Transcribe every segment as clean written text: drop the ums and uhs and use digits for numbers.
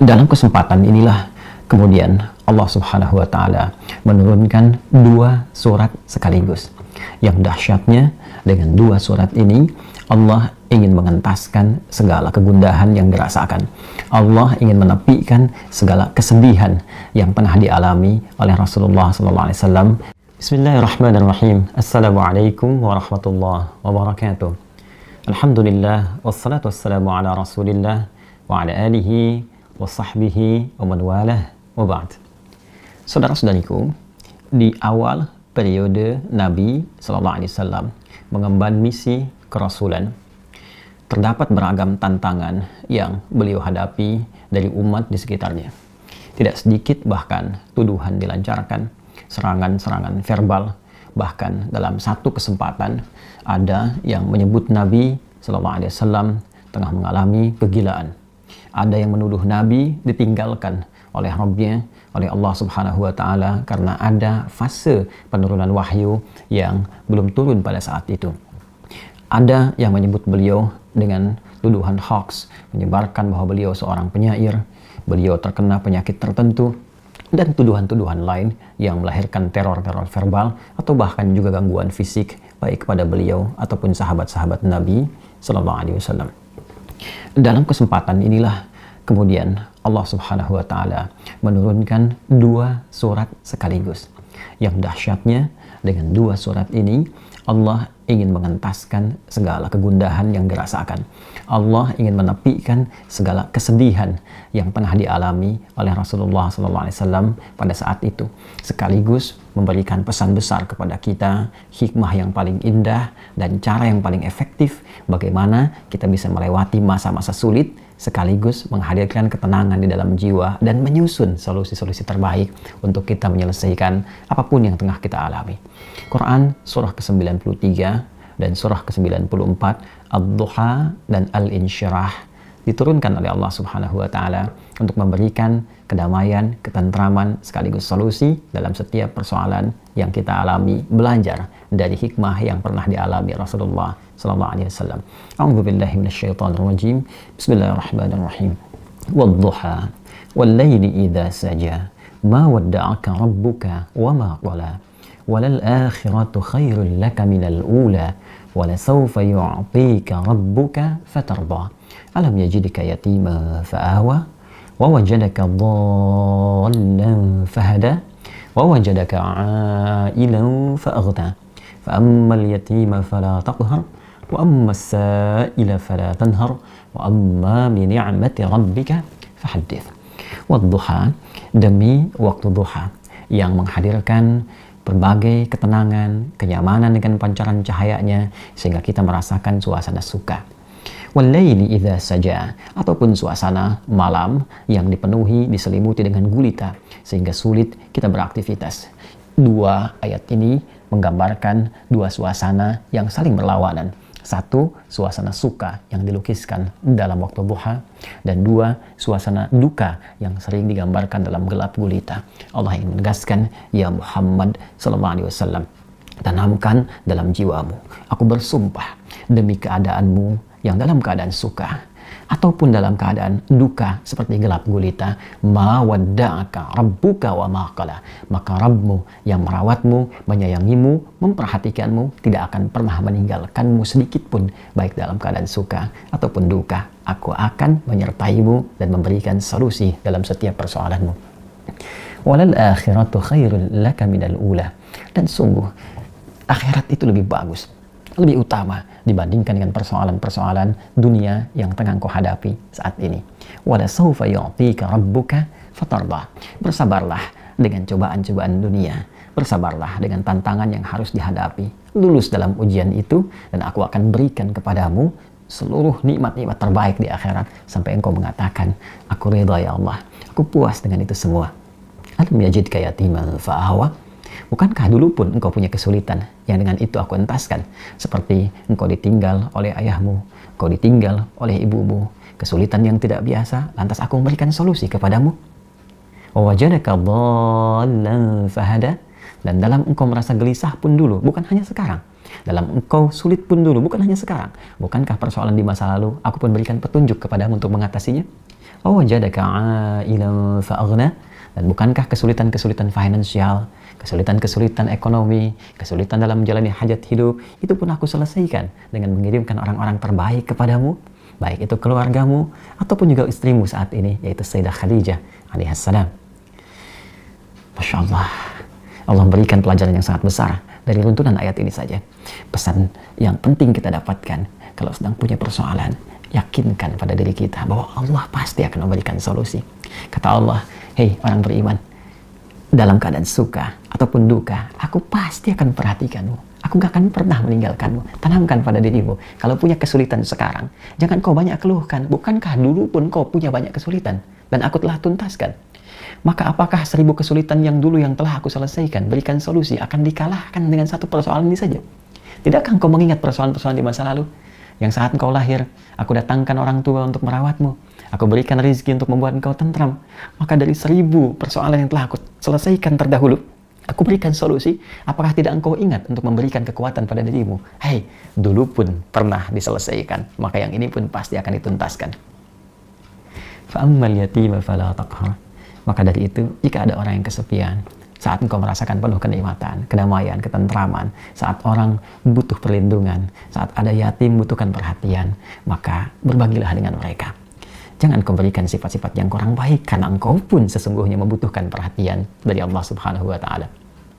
Dalam kesempatan inilah kemudian Allah Subhanahu wa Ta'ala menurunkan dua surat sekaligus. Yang dahsyatnya, dengan dua surat ini Allah ingin mengentaskan segala kegundahan yang dirasakan. Allah ingin menepikan segala kesedihan yang pernah dialami oleh Rasulullah SAW. Bismillahirrahmanirrahim. Assalamualaikum warahmatullahi wabarakatuh. Alhamdulillah, wassalatu wassalamu ala rasulillah wa ala alihi wa sahbihi wa man walah wa ba'd. Saudara-saudariku, di awal periode Nabi SAW mengemban misi kerasulan, terdapat beragam tantangan yang beliau hadapi dari umat di sekitarnya. Tidak sedikit bahkan tuduhan dilancarkan, serangan-serangan verbal, bahkan dalam satu kesempatan ada yang menyebut Nabi SAW tengah mengalami kegilaan. Ada yang menuduh Nabi ditinggalkan oleh Rabbnya, oleh Allah Subhanahu wa Ta'ala, karena ada fase penurunan wahyu yang belum turun pada saat itu. Ada yang menyebut beliau dengan tuduhan hoax, menyebarkan bahwa beliau seorang penyair, beliau terkena penyakit tertentu, dan tuduhan-tuduhan lain yang melahirkan teror-teror verbal atau bahkan juga gangguan fisik baik kepada beliau ataupun sahabat-sahabat Nabi Sallallahu Alaihi Wasallam. Dalam kesempatan inilah kemudian Allah Subhanahu wa Ta'ala menurunkan dua surat sekaligus. Yang dahsyatnya, dengan dua surat ini Allah ingin mengentaskan segala kegundahan yang dirasakan. Allah ingin menepikan segala kesedihan yang pernah dialami oleh Rasulullah SAW pada saat itu, sekaligus memberikan pesan besar kepada kita, hikmah yang paling indah dan cara yang paling efektif bagaimana kita bisa melewati masa-masa sulit, sekaligus menghadirkan ketenangan di dalam jiwa dan menyusun solusi-solusi terbaik untuk kita menyelesaikan apapun yang tengah kita alami. Quran surah ke-93 dan surah ke-94, Ad-Duha dan Al-Insyirah, diturunkan oleh Allah Subhanahu wa Ta'ala untuk memberikan kedamaian, ketentraman sekaligus solusi dalam setiap persoalan yang kita alami, belajar dari hikmah yang pernah dialami Rasulullah sallallahu alaihi wasallam. A'udzubillahi minasyaitonir rajim. Bismillahirrahmanirrahim. Wad-duha wal-laili idza saja ma wadda'aka rabbuka wa ma qala walal akhiratu khairul laka minal ula wala sawfa yu'tika rabbuka fatarda alam yajidka yatima fa'awa wa wajadaka dhallan fahada wa wajadaka 'ailan fa'aghna fa ammal yatima fala taqhar wa ammas sa'ila fala tanhar wa amma bi ni'mati rabbika fahaddits. Wadduha, demi waktu duha yang menghadirkan berbagai ketenangan, kenyamanan dengan pancaran cahayanya sehingga kita merasakan suasana suka. Wal-laili idza saja, ataupun suasana malam yang dipenuhi, diselimuti dengan gulita sehingga sulit kita beraktivitas. Dua ayat ini menggambarkan dua suasana yang saling berlawanan. Satu, suasana suka yang dilukiskan dalam waktu duha, dan dua, suasana duka yang sering digambarkan dalam gelap gulita. Allah ingin menegaskan, ya Muhammad sallallahu alaihi wasallam, tanamkan dalam jiwamu, aku bersumpah demi keadaanmu yang dalam keadaan suka ataupun dalam keadaan duka seperti gelap gulita, ma wadda'aka rabbuka wa ma qala, maka Rabbmu yang merawatmu, menyayangimu, memperhatikanmu tidak akan pernah meninggalkanmu sedikit pun, baik dalam keadaan suka ataupun duka. Aku akan menyertaimu dan memberikan solusi dalam setiap persoalanmu. Walal akhiratu khairul laka minal ula, dan sungguh akhirat itu lebih bagus, lebih utama dibandingkan dengan persoalan-persoalan dunia yang tengah kau hadapi saat ini. Wala sawfa yu'tika rabbuka fatarda. Bersabarlah dengan cobaan-cobaan dunia. Bersabarlah dengan tantangan yang harus dihadapi. Lulus dalam ujian itu dan aku akan berikan kepadamu seluruh nikmat-nikmat terbaik di akhirat sampai engkau mengatakan, aku ridha ya Allah, aku puas dengan itu semua. Alam yajidka yatiman fa'awa. Bukankah dulu pun engkau punya kesulitan yang dengan itu aku entaskan, seperti engkau ditinggal oleh ayahmu, engkau ditinggal oleh ibumu, kesulitan yang tidak biasa, lantas aku memberikan solusi kepadamu. Wa wajadaka dhallan fahada, dan dalam engkau merasa gelisah pun dulu, bukan hanya sekarang. Dalam engkau sulit pun dulu, bukan hanya sekarang. Bukankah persoalan di masa lalu aku pun berikan petunjuk kepadamu untuk mengatasinya? Aw wajadaka 'ailan fa'aghna. Dan bukankah kesulitan-kesulitan finansial, kesulitan-kesulitan ekonomi, kesulitan dalam menjalani hajat hidup, itu pun aku selesaikan dengan mengirimkan orang-orang terbaik kepadamu, baik itu keluargamu ataupun juga istrimu saat ini, yaitu Sayyidah Khadijah alaihissalam. Masya Allah, Allah memberikan pelajaran yang sangat besar dari runtunan ayat ini saja. Pesan yang penting kita dapatkan, kalau sedang punya persoalan, yakinkan pada diri kita bahwa Allah pasti akan memberikan solusi. Kata Allah, hei orang beriman, dalam keadaan suka ataupun duka, aku pasti akan perhatikanmu. Aku gak akan pernah meninggalkanmu. Tanamkan pada dirimu, kalau punya kesulitan sekarang, jangan kau banyak keluhkan. Bukankah dulu pun kau punya banyak kesulitan dan aku telah tuntaskan? Maka apakah 1000 kesulitan yang dulu yang telah aku selesaikan, berikan solusi, akan dikalahkan dengan satu persoalan ini saja? Tidakkah engkau mengingat persoalan-persoalan di masa lalu? Yang saat engkau lahir, aku datangkan orang tua untuk merawatmu. Aku berikan rezeki untuk membuat engkau tentram. Maka dari 1000 persoalan yang telah aku selesaikan terdahulu, aku berikan solusi. Apakah tidak engkau ingat untuk memberikan kekuatan pada dirimu? Hei, dulu pun pernah diselesaikan, maka yang ini pun pasti akan dituntaskan. Fa'ammal yatima fala taqhar. Maka dari itu, jika ada orang yang kesepian, saat engkau merasakan penuh kenikmatan, kedamaian, ketentraman, saat orang butuh perlindungan, saat ada yatim butuhkan perhatian, maka berbagilah dengan mereka. Jangan kau berikan sifat-sifat yang kurang baik, karena engkau pun sesungguhnya membutuhkan perhatian dari Allah Subhanahu wa Ta'ala.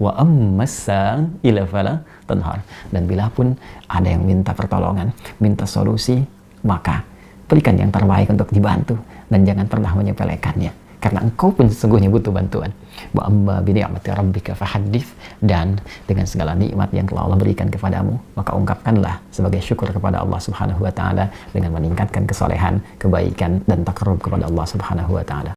Wa ammassa ila fala tanhar. Dan bila pun ada yang minta pertolongan, minta solusi, maka berikan yang terbaik untuk dibantu dan jangan pernah menyepelekannya. Karena engkau pun sesungguhnya butuh bantuan. Wa amma bi ni'mati rabbika fahaddits. Dan dengan segala nikmat yang telah Allah berikan kepadamu, maka ungkapkanlah sebagai syukur kepada Allah Subhanahu wa Ta'ala dengan meningkatkan kesolehan, kebaikan dan takarrub kepada Allah Subhanahu wa Ta'ala.